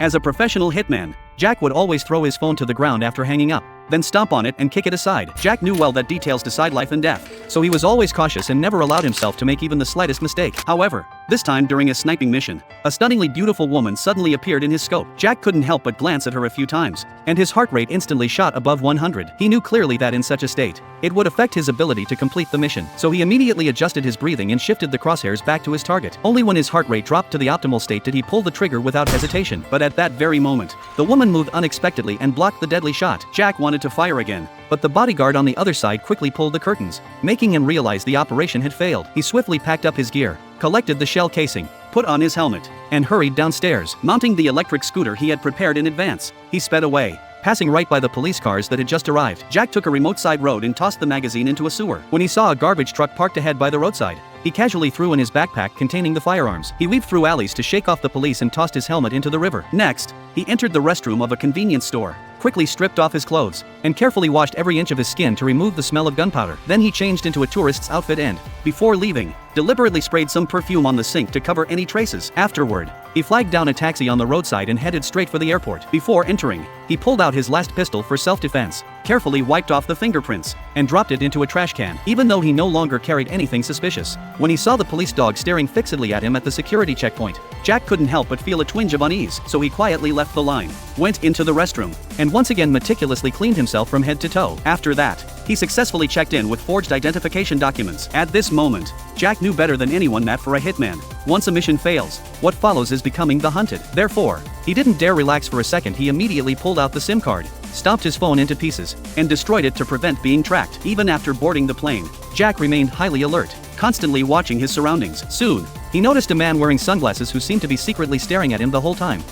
As a professional hitman, Jack would always throw his phone to the ground after hanging up, then stomp on it and kick it aside. Jack knew well that details decide life and death, so he was always cautious and never allowed himself to make even the slightest mistake. However, this time during a sniping mission, a stunningly beautiful woman suddenly appeared in his scope. Jack couldn't help but glance at her a few times, and his heart rate instantly shot above 100. He knew clearly that in such a state, it would affect his ability to complete the mission, so he immediately adjusted his breathing and shifted the crosshairs back to his target. Only when his heart rate dropped to the optimal state did he pull the trigger without hesitation. But at that very moment, the woman moved unexpectedly and blocked the deadly shot. Jack wanted to fire again, but the bodyguard on the other side quickly pulled the curtains, making him realize the operation had failed. He swiftly packed up his gear, collected the shell casing, put on his helmet, and hurried downstairs. Mounting the electric scooter he had prepared in advance, he sped away, passing right by the police cars that had just arrived. Jack took a remote side road and tossed the magazine into a sewer. When he saw a garbage truck parked ahead by the roadside, he casually threw in his backpack containing the firearms. He weaved through alleys to shake off the police and tossed his helmet into the river. Next, he entered the restroom of a convenience store, quickly stripped off his clothes, and carefully washed every inch of his skin to remove the smell of gunpowder. Then he changed into a tourist's outfit and, before leaving, deliberately sprayed some perfume on the sink to cover any traces. Afterward, he flagged down a taxi on the roadside and headed straight for the airport. Before entering, he pulled out his last pistol for self-defense, carefully wiped off the fingerprints, and dropped it into a trash can. Even though he no longer carried anything suspicious, when he saw the police dog staring fixedly at him at the security checkpoint, Jack couldn't help but feel a twinge of unease. So he quietly left the line, went into the restroom, and once again meticulously cleaned himself from head to toe. After that, he successfully checked in with forged identification documents. At this moment, Jack knew better than anyone that for a hitman, once a mission fails, what follows is becoming the hunted. Therefore, he didn't dare relax for a second. He immediately pulled out the SIM card, stomped his phone into pieces, and destroyed it to prevent being tracked. Even after boarding the plane, Jack remained highly alert, constantly watching his surroundings. Soon, he noticed a man wearing sunglasses who seemed to be secretly staring at him the whole time.